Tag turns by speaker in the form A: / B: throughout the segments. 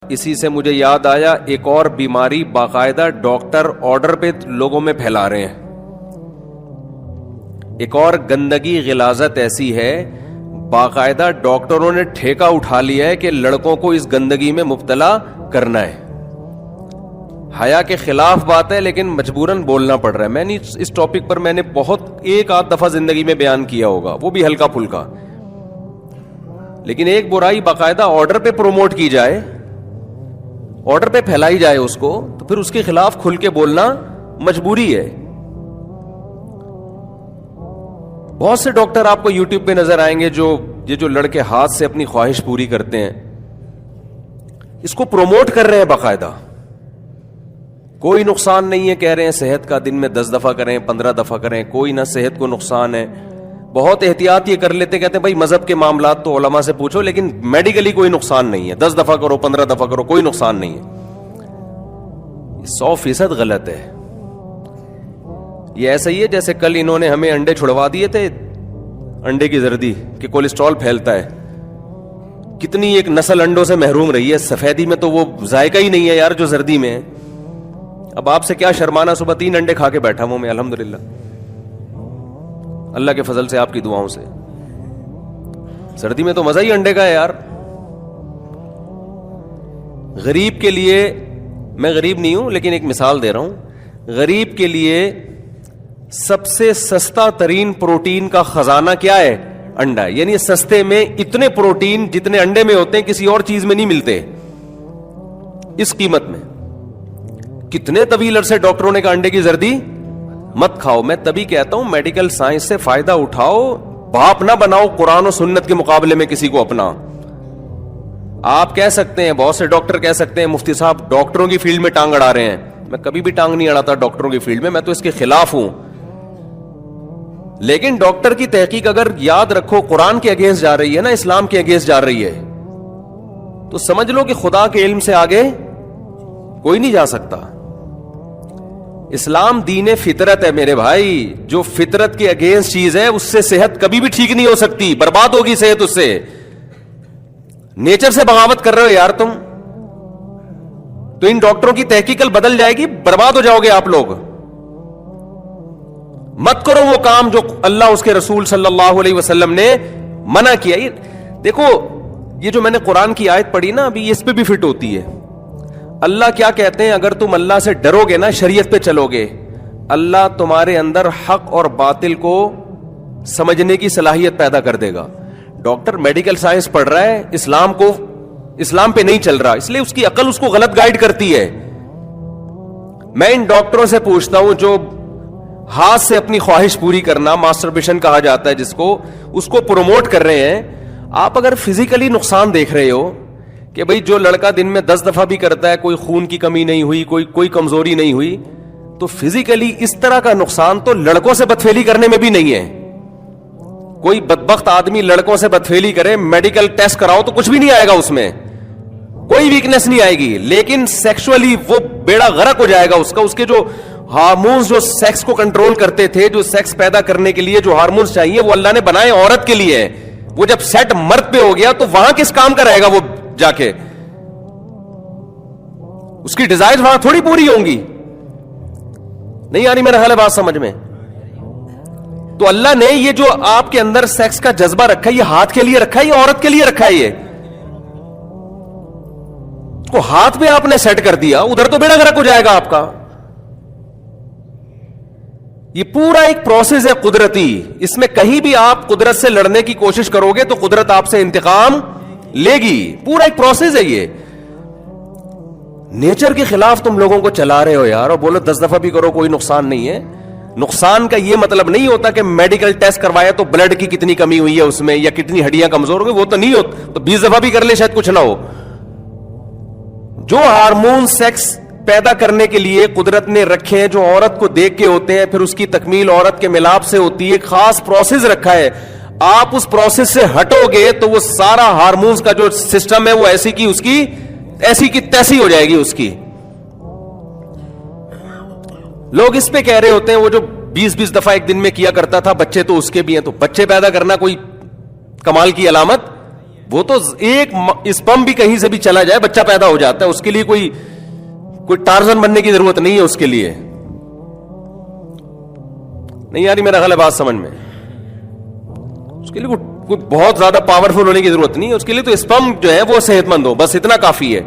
A: اسی سے مجھے یاد آیا ایک اور بیماری باقاعدہ ڈاکٹر آرڈر پہ لوگوں میں پھیلا رہے ہیں. ایک اور گندگی غلاظت ایسی ہے, باقاعدہ ڈاکٹروں نے ٹھیکہ اٹھا لیا ہے کہ لڑکوں کو اس گندگی میں مبتلا کرنا ہے. حیا کے خلاف بات ہے لیکن مجبوراً بولنا پڑ رہا ہے. میں نے اس ٹاپک پر میں نے بہت ایک آدھ دفعہ زندگی میں بیان کیا ہوگا, وہ بھی ہلکا پھلکا, لیکن ایک برائی باقاعدہ آرڈر پہ پروموٹ کی جائے, آرڈر پہ پھیلائی جائے اس کو, تو پھر اس کے خلاف کھل کے بولنا مجبوری ہے. بہت سے ڈاکٹر آپ کو یوٹیوب پہ نظر آئیں گے جو لڑکے ہاتھ سے اپنی خواہش پوری کرتے ہیں, اس کو پروموٹ کر رہے ہیں باقاعدہ. کوئی نقصان نہیں ہے, کہہ رہے ہیں صحت کا دن میں 10 دفعہ کریں 15 دفعہ کریں, کوئی نہ صحت کو نقصان ہے. بہت احتیاط یہ کر لیتے, کہتے ہیں بھائی مذہب کے معاملات تو علماء سے پوچھو, لیکن میڈیکلی کوئی نقصان نہیں ہے, 10 دفعہ کرو 15 دفعہ کرو کوئی نقصان نہیں ہے. 100% غلط ہے. یہ ایسا ہی ہے جیسے کل انہوں نے ہمیں انڈے چھڑوا دیے تھے, انڈے کی زردی کہ کولیسٹرول پھیلتا ہے. کتنی ایک نسل انڈوں سے محروم رہی ہے. سفیدی میں تو وہ ذائقہ ہی نہیں ہے یار جو زردی میں ہے. اب آپ سے کیا شرمانا, صبح 3 انڈے کھا کے بیٹھا ہوں میں الحمدللہ, اللہ کے فضل سے آپ کی دعاؤں سے. سردی میں تو مزہ ہی انڈے کا ہے یار. غریب کے لیے, میں غریب نہیں ہوں لیکن ایک مثال دے رہا ہوں, غریب کے لیے سب سے سستا ترین پروٹین کا خزانہ کیا ہے؟ انڈا. یعنی سستے میں اتنے پروٹین جتنے انڈے میں ہوتے ہیں کسی اور چیز میں نہیں ملتے اس قیمت میں. کتنے طویل عرصے ڈاکٹروں نے کہا انڈے کی زردی مت کھاؤ. میں تبھی کہتا ہوں میڈیکل سائنس سے فائدہ اٹھاؤ, باپ نہ بناؤ قرآن و سنت کے مقابلے میں کسی کو اپنا. آپ کہہ سکتے ہیں, بہت سے ڈاکٹر کہہ سکتے ہیں مفتی صاحب ڈاکٹروں کی فیلڈ میں ٹانگ اڑا رہے ہیں. میں کبھی بھی ٹانگ نہیں اڑاتا ڈاکٹروں کی فیلڈ میں, میں تو اس کے خلاف ہوں. لیکن ڈاکٹر کی تحقیق اگر یاد رکھو قرآن کے اگینسٹ جا رہی ہے نا, اسلام کے اگینسٹ جا رہی ہے, تو سمجھ لو کہ خدا کے علم سے آگے کوئی نہیں جا سکتا. اسلام دین فطرت ہے میرے بھائی. جو فطرت کے اگینسٹ چیز ہے اس سے صحت کبھی بھی ٹھیک نہیں ہو سکتی, برباد ہوگی صحت اس سے. نیچر سے بغاوت کر رہے ہو یار تم, تو ان ڈاکٹروں کی تحقیق کل بدل جائے گی, برباد ہو جاؤ گے آپ لوگ. مت کرو وہ کام جو اللہ اس کے رسول صلی اللہ علیہ وسلم نے منع کیا. دیکھو یہ جو میں نے قرآن کی آیت پڑھی نا ابھی, اس پہ بھی فٹ ہوتی ہے. اللہ کیا کہتے ہیں, اگر تم اللہ سے ڈرو گے نا, شریعت پہ چلو گے, اللہ تمہارے اندر حق اور باطل کو سمجھنے کی صلاحیت پیدا کر دے گا. ڈاکٹر میڈیکل سائنس پڑھ رہا ہے, اسلام پہ نہیں چل رہا, اس لیے اس کی عقل اس کو غلط گائیڈ کرتی ہے. میں ان ڈاکٹروں سے پوچھتا ہوں جو ہاتھ سے اپنی خواہش پوری کرنا, ماسٹربیشن کہا جاتا ہے جس کو, اس کو پروموٹ کر رہے ہیں. آپ اگر فزیکلی نقصان دیکھ رہے ہو کہ بھئی جو لڑکا دن میں 10 دفعہ بھی کرتا ہے, کوئی خون کی کمی نہیں ہوئی, کوئی کمزوری نہیں ہوئی, تو فزیکلی اس طرح کا نقصان تو لڑکوں سے بدفعلی کرنے میں بھی نہیں ہے. کوئی بدبخت آدمی لڑکوں سے بدفعلی کرے, میڈیکل ٹیسٹ کراؤ تو کچھ بھی نہیں آئے گا, اس میں کوئی ویکنس نہیں آئے گی, لیکن سیکشولی وہ بیڑا غرق ہو جائے گا اس کا. اس کے جو ہارمونز جو سیکس کو کنٹرول کرتے تھے, جو سیکس پیدا کرنے کے لیے جو ہارمونز چاہیے وہ اللہ نے بنائے عورت کے لیے, وہ جب سیٹ مرد پہ ہو گیا تو وہاں کس کام کا رہے گا وہ جا کے, اس کی ڈیزائر وہاں تھوڑی پوری ہوں گی. نہیں آ رہی میرا حال ہے بات سمجھ میں؟ تو اللہ نے یہ جو آپ کے اندر سیکس کا جذبہ رکھا ہے, یہ ہاتھ کے لیے رکھا ہے یا عورت کے لیے رکھا ہے؟ یہ کو ہاتھ میں آپ نے سیٹ کر دیا, ادھر تو بیڑا غرق ہو جائے گا آپ کا. یہ پورا ایک پروسیس ہے قدرتی, اس میں کہیں بھی آپ قدرت سے لڑنے کی کوشش کرو گے تو قدرت آپ سے انتقام لے گی. پورا ایک پروسیس ہے یہ. نیچر کے خلاف تم لوگوں کو چلا رہے ہو یار, اور بولو 10 دفعہ بھی کرو کوئی نقصان نہیں ہے. نقصان کا یہ مطلب نہیں ہوتا کہ میڈیکل ٹیسٹ کروایا تو بلڈ کی کتنی کمی ہوئی ہے اس میں, یا کتنی ہڈیاں کمزور ہو گئی, وہ تو نہیں ہوتا. تو 20 دفعہ بھی کر لے شاید کچھ نہ ہو. جو ہارمون سیکس پیدا کرنے کے لیے قدرت نے رکھے ہیں, جو عورت کو دیکھ کے ہوتے ہیں, پھر اس کی تکمیل عورت کے ملاپ سے ہوتی ہے, ایک خاص پروسیس رکھا ہے. آپ اس پروسیس سے ہٹو گے تو وہ سارا ہارمونز کا جو سسٹم ہے وہ ایسی کی تیسی ہو جائے گی اس کی. لوگ اس پہ کہہ رہے ہوتے ہیں وہ جو 20 دفعہ ایک دن میں کیا کرتا تھا, بچے تو اس کے بھی ہیں, تو بچے پیدا کرنا کوئی کمال کی علامت وہ تو ایک اسپم بھی کہیں سے بھی چلا جائے بچہ پیدا ہو جاتا ہے, اس کے لیے کوئی ٹارزن بننے کی ضرورت نہیں ہے اس کے لیے. نہیں یاری میرا غلط بات سمجھ میں, اس کے لیے کوئی بہت زیادہ پاورفل ہونے کی ضرورت نہیں ہے, اس کے لیے تو اسپم جو ہے وہ صحت مند ہو, بس اتنا کافی ہے.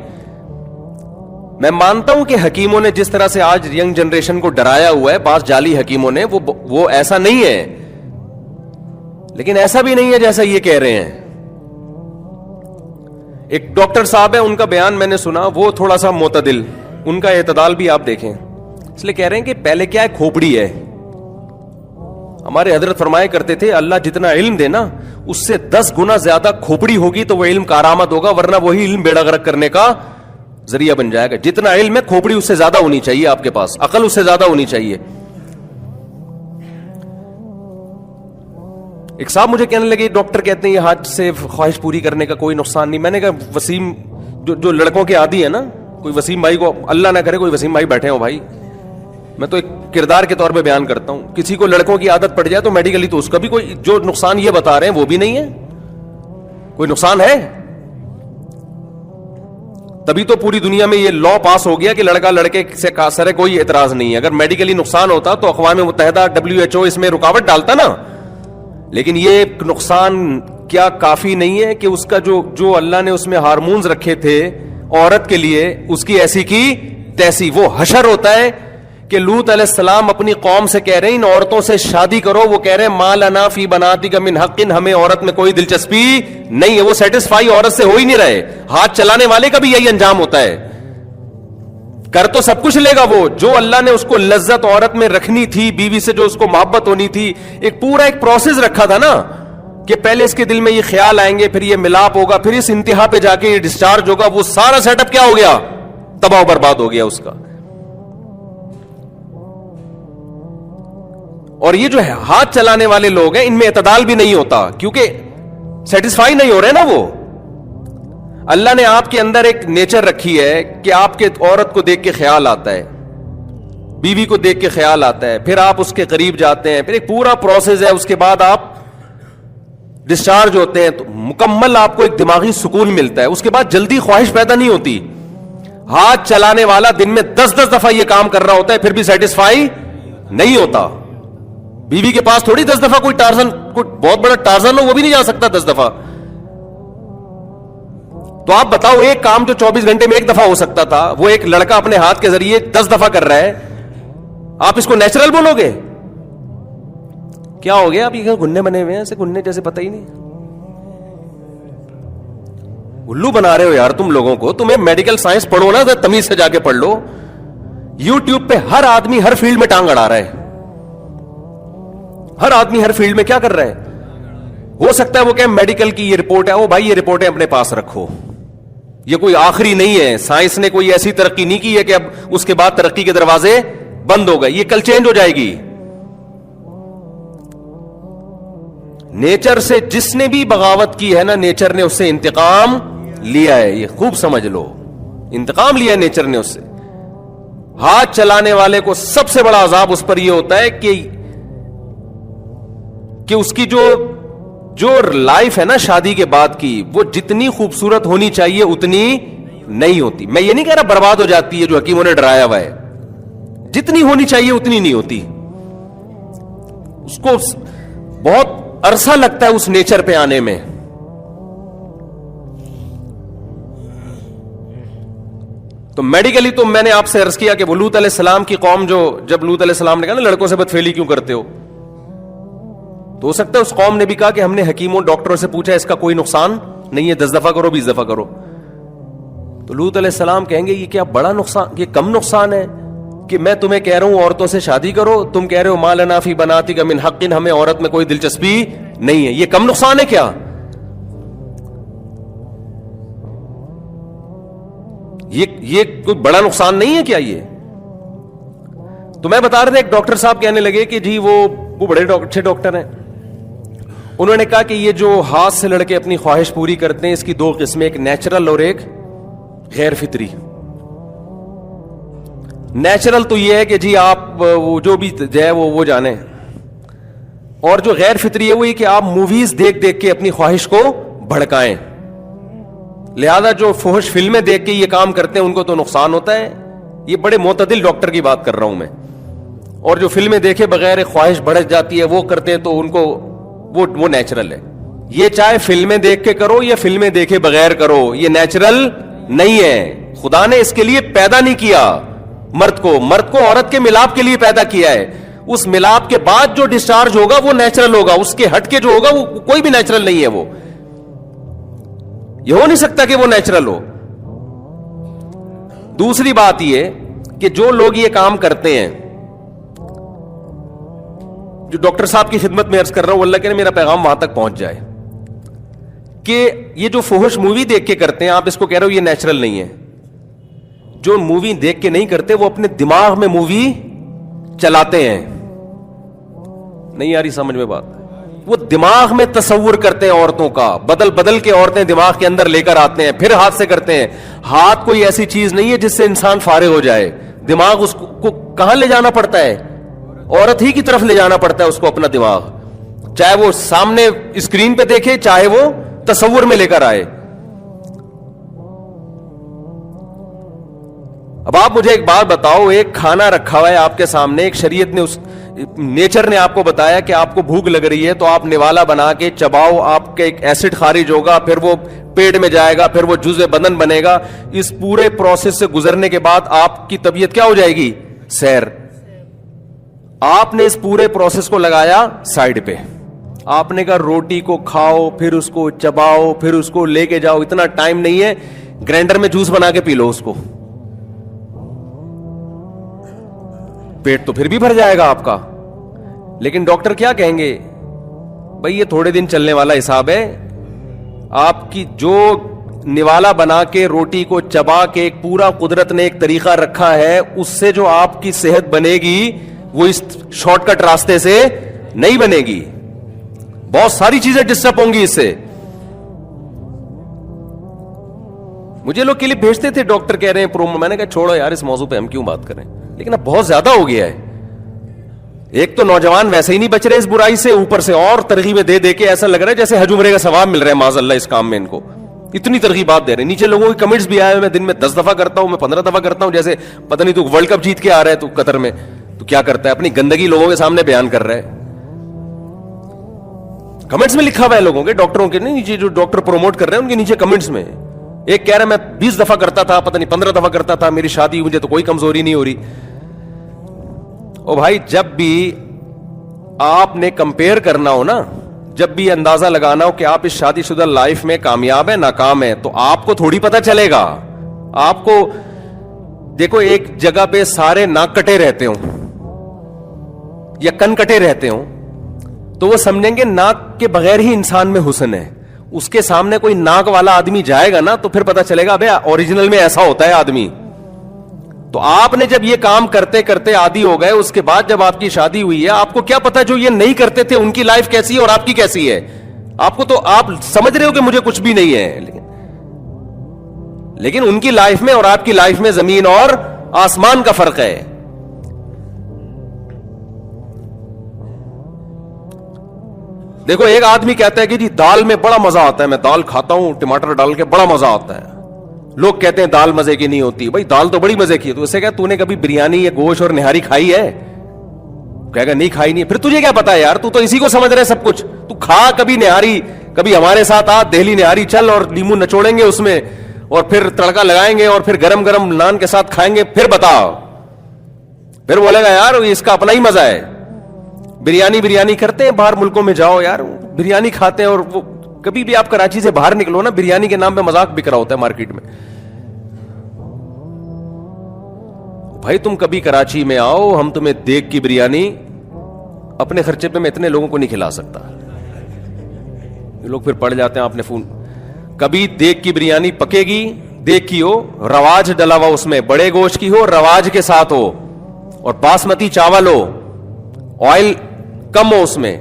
A: میں مانتا ہوں کہ حکیموں نے جس طرح سے آج ینگ جنریشن کو ڈرایا ہوا ہے, بعض جعلی حکیموں نے, وہ ایسا نہیں ہے, لیکن ایسا بھی نہیں ہے جیسا یہ کہہ رہے ہیں. ایک ڈاکٹر صاحب ہے, ان کا بیان میں نے سنا, وہ تھوڑا سا معتدل, ان کا اعتدال بھی آپ دیکھیں. اس لیے کہہ رہے ہیں کہ پہلے کیا ہے, کھوپڑی ہے. ہمارے حضرت فرمایا کرتے تھے اللہ جتنا علم دے نا اس سے 10 گنا زیادہ کھوپڑی ہوگی تو وہ علم کارآمد ہوگا, ورنہ وہی علم بیڑا غرق کرنے کا ذریعہ بن جائے گا. جتنا علم ہے کھوپڑی اس سے زیادہ ہونی چاہیے آپ کے پاس, عقل اس سے زیادہ ہونی چاہیے. ایک صاحب مجھے کہنے لگے ڈاکٹر کہتے ہیں یہ ہاتھ سے خواہش پوری کرنے کا کوئی نقصان نہیں. میں نے کہا وسیم جو لڑکوں کے عادی ہے نا, کوئی وسیم بھائی کو اللہ نہ کرے کوئی وسیم بھائی بیٹھے ہو بھائی, میں تو ایک کردار کے طور پہ بیان کرتا ہوں, کسی کو لڑکوں کی عادت پڑ جائے تو میڈیکلی تو اس کا بھی کوئی جو نقصان یہ بتا رہے ہیں وہ بھی نہیں ہے, کوئی نقصان ہے. تبھی تو پوری دنیا میں یہ لا پاس ہو گیا کہ لڑکا لڑکے سے سر کوئی اعتراض نہیں ہے. اگر میڈیکلی نقصان ہوتا تو اقوام متحدہ WHO اس میں رکاوٹ ڈالتا نا. لیکن یہ نقصان کیا کافی نہیں ہے کہ اس کا جو اللہ نے اس میں ہارمونز رکھے تھے عورت کے لیے, اس کی ایسی کی تیسی. وہ حشر ہوتا ہے کہ لوط علیہ السلام اپنی قوم سے کہہ رہے ہیں ان عورتوں سے شادی کرو, وہ کہہ رہے ہیں ما لنا فی بناتک من حق, ہمیں عورت میں کوئی دلچسپی نہیں ہے. وہ سیٹسفائی عورت سے ہو ہی نہیں رہے. ہاتھ چلانے والے کا بھی یہی انجام ہوتا ہے, کر تو سب کچھ لے گا وہ, جو اللہ نے اس کو لذت عورت میں رکھنی تھی, بیوی سے جو اس کو محبت ہونی تھی, ایک پورا ایک پروسیس رکھا تھا نا کہ پہلے اس کے دل میں یہ خیال آئیں گے, پھر یہ ملاپ ہوگا, پھر اس انتہا پہ جا کے یہ ڈسچارج ہوگا. وہ سارا سیٹ اپ کیا ہو گیا, تباہ و برباد ہو گیا اس کا. اور یہ جو ہے ہاتھ چلانے والے لوگ ہیں ان میں اعتدال بھی نہیں ہوتا, کیونکہ سیٹسفائی نہیں ہو رہے نا وہ. اللہ نے آپ کے اندر ایک نیچر رکھی ہے کہ آپ کے عورت کو دیکھ کے خیال آتا ہے, بیوی کو دیکھ کے خیال آتا ہے, پھر آپ اس کے قریب جاتے ہیں, پھر ایک پورا پروسیس ہے, اس کے بعد آپ ڈسچارج ہوتے ہیں تو مکمل آپ کو ایک دماغی سکون ملتا ہے. اس کے بعد جلدی خواہش پیدا نہیں ہوتی. ہاتھ چلانے والا دن میں 10 دفعہ یہ کام کر رہا ہوتا ہے, پھر بھی سیٹسفائی نہیں ہوتا. بیوی کے پاس تھوڑی 10 دفعہ کوئی ٹارزن, کوئی بہت بڑا ٹارزن ہو وہ بھی نہیں جا سکتا 10 دفعہ. تو آپ بتاؤ ایک کام جو 24 گھنٹے میں ایک دفعہ ہو سکتا تھا, وہ ایک لڑکا اپنے ہاتھ کے ذریعے 10 دفعہ کر رہا ہے, آپ اس کو نیچرل بولو گے؟ کیا ہو گیا, آپ یہ گننے بنے ہوئے ہیں ایسے, گننے جیسے پتہ ہی نہیں, الو بنا رہے ہو یار تم لوگوں کو. تمہیں میڈیکل سائنس پڑھو نا, تمیز سے جا کے پڑھ لو. یوٹیوب پہ ہر آدمی ہر فیلڈ میں ٹانگ اڑا رہا ہے, ہر آدمی ہر فیلڈ میں کیا کر رہا ہے. ہو سکتا ہے وہ کہ میڈیکل کی یہ رپورٹ ہے, وہ بھائی یہ رپورٹیں اپنے پاس رکھو, یہ کوئی آخری نہیں ہے. سائنس نے کوئی ایسی ترقی نہیں کی ہے کہ اب اس کے بعد ترقی کے دروازے بند ہو گئے, یہ کل چینج ہو جائے گی. نیچر سے جس نے بھی بغاوت کی ہے نا, نیچر نے اس سے انتقام لیا ہے, یہ خوب سمجھ لو, انتقام لیا ہے نیچر نے اس سے. ہاتھ چلانے والے کو سب سے بڑا عذاب اس پر یہ ہوتا ہے کہ اس کی جو لائف ہے نا شادی کے بعد کی, وہ جتنی خوبصورت ہونی چاہیے اتنی نہیں ہوتی. میں یہ نہیں کہہ رہا برباد ہو جاتی ہے, جو حکیموں نے ڈرایا ہوا ہے, جتنی ہونی چاہیے اتنی نہیں ہوتی. اس کو بہت عرصہ لگتا ہے اس نیچر پہ آنے میں. تو میڈیکلی تو میں نے آپ سے عرض کیا کہ وہ لوط علیہ السلام کی قوم, جب لوط علیہ السلام نے کہا نا لڑکوں سے بدفعلی کیوں کرتے ہو, تو ہو سکتا ہے اس قوم نے بھی کہا کہ ہم نے حکیموں ڈاکٹروں سے پوچھا اس کا کوئی نقصان نہیں ہے, 10 دفعہ کرو 20 دفعہ کرو. تو لوط علیہ السلام کہیں گے یہ کیا بڑا نقصان, یہ کم نقصان ہے کہ میں تمہیں کہہ رہا ہوں عورتوں سے شادی کرو, تم کہہ رہے ہو ما لنا فی بناتک من حق, ہمیں عورت میں کوئی دلچسپی نہیں ہے. یہ کم نقصان ہے کیا؟ یہ کوئی بڑا نقصان نہیں ہے کیا یہ؟ تو میں بتا رہا تھا, ایک ڈاکٹر صاحب کہنے لگے کہ جی وہ بڑے اچھے ڈاکٹر ہیں, انہوں نے کہا کہ یہ جو ہاتھ سے لڑکے اپنی خواہش پوری کرتے ہیں اس کی 2 قسمیں, ایک نیچرل اور ایک غیر فطری. نیچرل تو یہ ہے کہ جی آپ وہ جو بھی ہے وہ جانیں, اور جو غیر فطری ہے وہ یہ کہ آپ موویز دیکھ دیکھ کے اپنی خواہش کو بھڑکائیں. لہذا جو فحش فلمیں دیکھ کے یہ کام کرتے ہیں ان کو تو نقصان ہوتا ہے. یہ بڑے معتدل ڈاکٹر کی بات کر رہا ہوں میں. اور جو فلمیں دیکھے بغیر خواہش بڑھ جاتی ہے وہ کرتے ہیں تو ان کو وہ نیچرل ہے. یہ چاہے فلمیں دیکھ کے کرو یا فلمیں دیکھے بغیر کرو, یہ نیچرل نہیں ہے. خدا نے اس کے لیے پیدا نہیں کیا مرد کو عورت کے ملاپ کے لیے پیدا کیا ہے. اس ملاپ کے بعد جو ڈسچارج ہوگا وہ نیچرل ہوگا, اس کے ہٹ کے جو ہوگا وہ کوئی بھی نیچرل نہیں ہے. وہ یہ ہو نہیں سکتا کہ وہ نیچرل ہو. دوسری بات یہ کہ جو لوگ یہ کام کرتے ہیں, جو ڈاکٹر صاحب کی خدمت میں عرض کر رہا ہوں, اللہ کرے میرا پیغام وہاں تک پہنچ جائے, کہ یہ جو فحش مووی دیکھ کے کرتے ہیں, آپ اس کو کہہ رہے ہو یہ نیچرل نہیں ہے. جو مووی دیکھ کے نہیں کرتے وہ اپنے دماغ میں مووی چلاتے ہیں. نہیں آ رہی سمجھ میں بات؟ وہ دماغ میں تصور کرتے ہیں عورتوں کا, بدل کے عورتیں دماغ کے اندر لے کر آتے ہیں, پھر ہاتھ سے کرتے ہیں. ہاتھ کوئی ایسی چیز نہیں ہے جس سے انسان فارغ ہو جائے. دماغ اس کو کہاں لے جانا پڑتا ہے؟ عورت ہی کی طرف لے جانا پڑتا ہے اس کو اپنا دماغ, چاہے وہ سامنے اسکرین پہ دیکھے چاہے وہ تصور میں لے کر آئے. اب آپ مجھے ایک بات بتاؤ, ایک کھانا رکھا ہوا ہے آپ کے سامنے, ایک شریعت نے نیچر نے آپ کو بتایا کہ آپ کو بھوک لگ رہی ہے تو آپ نوالا بنا کے چباؤ, آپ کے ایک ایسڈ خارج ہوگا, پھر وہ پیٹ میں جائے گا, پھر وہ جزء بدن بنے گا. اس پورے پروسیس سے گزرنے کے بعد آپ کی طبیعت کیا ہو جائے گی؟ سیر. آپ نے اس پورے پروسیس کو لگایا سائڈ پہ. آپ نے کہا روٹی کو کھاؤ, پھر اس کو چباؤ, پھر اس کو لے کے جاؤ. اتنا ٹائم نہیں ہے, گرائنڈر میں جوس بنا کے پی لو اس کو, پیٹ تو پھر بھی بھر جائے گا آپ کا. لیکن ڈاکٹر کیا کہیں گے؟ بھائی یہ تھوڑے دن چلنے والا حساب ہے. آپ کی جو نوالا بنا کے روٹی کو چبا کے ایک پورا قدرت نے ایک طریقہ رکھا ہے, اس سے جو آپ کی صحت بنے گی وہ اس شارٹ کٹ راستے سے نہیں بنے گی. بہت ساری چیزیں ڈسٹرب ہوں گی اس سے. مجھے لوگ کلپ بھیجتے تھے, ڈاکٹر کہہ رہے ہیں پرومو, میں نے کہا چھوڑو یار اس موضوع پہ ہم کیوں بات کریں. لیکن اب بہت زیادہ ہو گیا ہے. ایک تو نوجوان ویسے ہی نہیں بچ رہے اس برائی سے, اوپر سے اور ترغیبیں دے کے ایسا لگ رہا ہے جیسے حج عمرے کا ثواب مل رہا ہے معاذ اللہ اس کام میں. ان کو اتنی ترغیبات دے رہے ہیں. نیچے لوگوں کے کمنٹس بھی آئے, میں دن میں 10 دفعہ کرتا ہوں, میں 15 دفعہ کرتا ہوں, جیسے پتہ نہیں تو ورلڈ کپ جیت کے آ رہا ہے تو قطر میں, تو کیا کرتا ہے, اپنی گندگی لوگوں کے سامنے بیان کر رہا ہے. کمنٹس میں لکھا ہوا ہے لوگوں کے, ڈاکٹروں کے نہیں, نیچے جو ڈاکٹر پروموٹ کر رہے ہیں ان کے نیچے کمنٹس میں ایک کہہ رہا ہے میں 20 دفعہ کرتا تھا, پتہ نہیں 15 دفعہ کرتا تھا, میری شادی مجھے تو کوئی کمزوری نہیں ہو رہی. او بھائی جب بھی آپ نے کمپیئر کرنا ہو نا, جب بھی اندازہ لگانا ہو کہ آپ اس شادی شدہ لائف میں کامیاب ہے ناکام ہے, تو آپ کو تھوڑی پتہ چلے گا. آپ کو دیکھو ایک جگہ پہ سارے ناک کٹے رہتے ہوں یا کن کٹے رہتے ہوں تو وہ سمجھیں گے ناک کے بغیر ہی انسان میں حسن ہے. اس کے سامنے کوئی ناک والا آدمی جائے گا نا تو پھر پتہ چلے گا بھئی اوریجنل میں ایسا ہوتا ہے آدمی. تو آپ نے جب یہ کام کرتے کرتے عادی ہو گئے, اس کے بعد جب آپ کی شادی ہوئی ہے, آپ کو کیا پتا جو یہ نہیں کرتے تھے ان کی لائف کیسی ہے اور آپ کی کیسی ہے. آپ کو تو آپ سمجھ رہے ہو کہ مجھے کچھ بھی نہیں ہے, لیکن ان کی لائف میں اور آپ کی لائف میں زمین اور آسمان کا فرق ہے. دیکھو ایک آدمی کہتا ہے کہ جی دال میں بڑا مزہ آتا ہے, میں دال کھاتا ہوں ٹماٹر ڈال کے, بڑا مزہ آتا ہے. لوگ کہتے ہیں دال مزے کی نہیں ہوتی. بھائی دال تو بڑی مزے کی ہے. تو اسے کہا تو نے کبھی بریانی یا گوشت اور نہاری کھائی ہے؟ کہے گا نہیں کھائی نہیں. پھر تجھے کیا پتا ہے یار, تو اسی کو سمجھ رہے سب کچھ. تو کھا کبھی نہاری, کبھی ہمارے ساتھ آ دہلی نہاری چل, اور لیمو نچوڑیں گے اس میں, اور پھر تڑکا لگائیں گے, اور پھر گرم گرم نان کے ساتھ کھائیں گے, پھر بتا. پھر بولے گا یار اس کا اپنا ہی مزہ ہے. بریانی کرتے ہیں, باہر ملکوں میں جاؤ یار بریانی کھاتے ہیں, اور وہ کبھی بھی آپ کراچی سے باہر نکلو نا, بریانی کے نام پہ مذاق بک رہا ہوتا ہے مارکیٹ میں. بھائی تم کبھی کراچی میں آؤ, ہم تمہیں دیگ کی بریانی اپنے خرچے پہ میں اتنے لوگوں کو نہیں کھلا سکتا. یہ لوگ پھر پڑ جاتے ہیں آپ نے فون. کبھی دیگ کی بریانی پکے گی, دیگ کی ہو, رواج ڈلا ہوا اس میں, بڑے گوشت کی ہو, رواج کے ساتھ ہو, اور باسمتی چاول ہو, آئل کم ہو اس میں,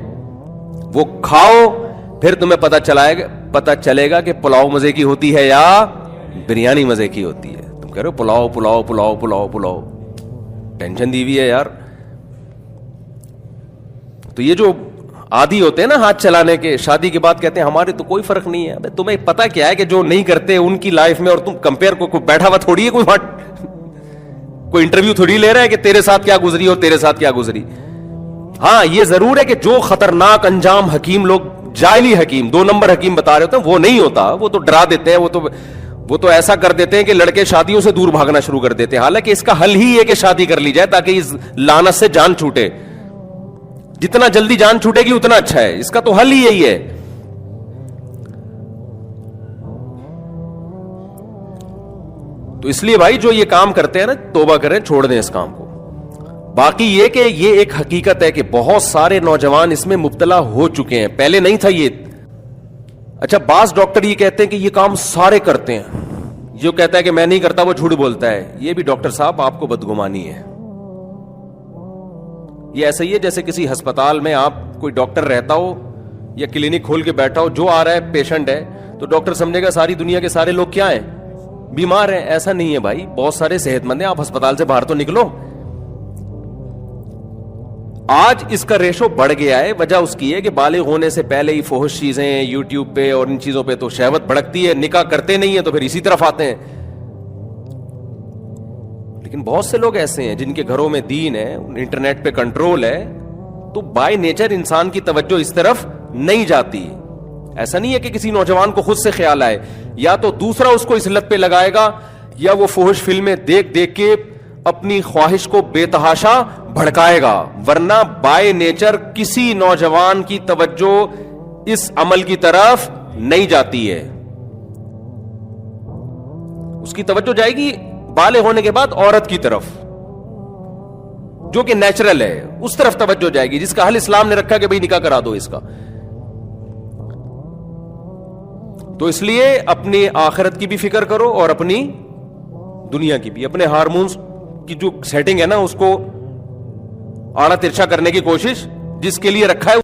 A: وہ کھاؤ, پھر تمہیں پتا چلے گا کہ پلاؤ مزے کی ہوتی ہے یا بریانی مزے کی ہوتی ہے. تم کہہ رہے ہو پلاؤ پلاؤ پلاؤ پلاؤ پلاؤ, ٹینشن دی ہوئی ہے یار. تو یہ جو عادی ہوتے ہیں نا ہاتھ چلانے کے, شادی کے بعد کہتے ہیں ہمارے تو کوئی فرق نہیں ہے. ابے تمہیں پتا کیا ہے کہ جو نہیں کرتے ان کی لائف میں, اور تم کمپیئر کو بیٹھا ہوا تھوڑی ہے کوئی انٹرویو تھوڑی لے رہا ہے کہ تیرے ساتھ کیا گزری اور تیرے ساتھ کیا گزری. ہاں یہ ضرور ہے کہ جو خطرناک انجام حکیم لوگ, جاہلی حکیم, 2 نمبر حکیم بتا رہے ہوتے ہیں, وہ نہیں ہوتا. وہ تو ڈرا دیتے ہیں, وہ تو ایسا کر دیتے ہیں کہ لڑکے شادیوں سے دور بھاگنا شروع کر دیتے ہیں. حالانکہ اس کا حل ہی ہے کہ شادی کر لی جائے تاکہ اس لعنت سے جان چھوٹے. جتنا جلدی جان چھوٹے گی اتنا اچھا ہے. اس کا تو حل ہی یہی ہے. تو اس لیے بھائی جو یہ کام کرتے ہیں نا, توبہ کریں, چھوڑ دیں اس کام کو. باقی یہ کہ یہ ایک حقیقت ہے کہ بہت سارے نوجوان اس میں مبتلا ہو چکے ہیں, پہلے نہیں تھا یہ. اچھا بعض ڈاکٹر یہ کہتے ہیں کہ یہ کام سارے کرتے ہیں, جو کہتا ہے کہ میں نہیں کرتا وہ جھوٹ بولتا ہے. یہ بھی ڈاکٹر صاحب آپ کو بدگمانی ہے. یہ ایسا ہی ہے جیسے کسی ہسپتال میں آپ کوئی ڈاکٹر رہتا ہو یا کلینک کھول کے بیٹھا ہو, جو آ رہا ہے پیشنٹ ہے تو ڈاکٹر سمجھے گا ساری دنیا کے سارے لوگ کیا ہیں, بیمار ہیں. ایسا نہیں ہے بھائی, بہت سارے صحت مند ہیں. آپ ہسپتال سے باہر تو نکلو. آج اس کا ریشو بڑھ گیا ہے. وجہ اس کی ہے کہ بالغ ہونے سے پہلے ہی فحش چیزیں یوٹیوب پہ اور ان چیزوں پہ تو شہوت بھڑکتی ہے. نکاح کرتے نہیں ہیں تو پھر اسی طرف آتے ہیں. لیکن بہت سے لوگ ایسے ہیں جن کے گھروں میں دین ہے, انٹرنیٹ پہ کنٹرول ہے, تو بائی نیچر انسان کی توجہ اس طرف نہیں جاتی. ایسا نہیں ہے کہ کسی نوجوان کو خود سے خیال آئے, یا تو دوسرا اس کو اس لت پہ لگائے گا, یا وہ فحش فلمیں دیکھ دیکھ کے اپنی خواہش کو بے تحاشا بھڑکائے گا. ورنہ بائی نیچر کسی نوجوان کی توجہ اس عمل کی طرف نہیں جاتی ہے. اس کی توجہ جائے گی بالغ ہونے کے بعد عورت کی طرف, جو کہ نیچرل ہے, اس طرف توجہ جائے گی جس کا حل اسلام نے رکھا کہ بھئی نکاح کرا دو اس کا. تو اس لیے اپنی آخرت کی بھی فکر کرو اور اپنی دنیا کی بھی. اپنے ہارمونز کی جو سیٹنگ ہے نا اس کو آڑا ترچھا کرنے کی کوشش جس کے لیے رکھا ہے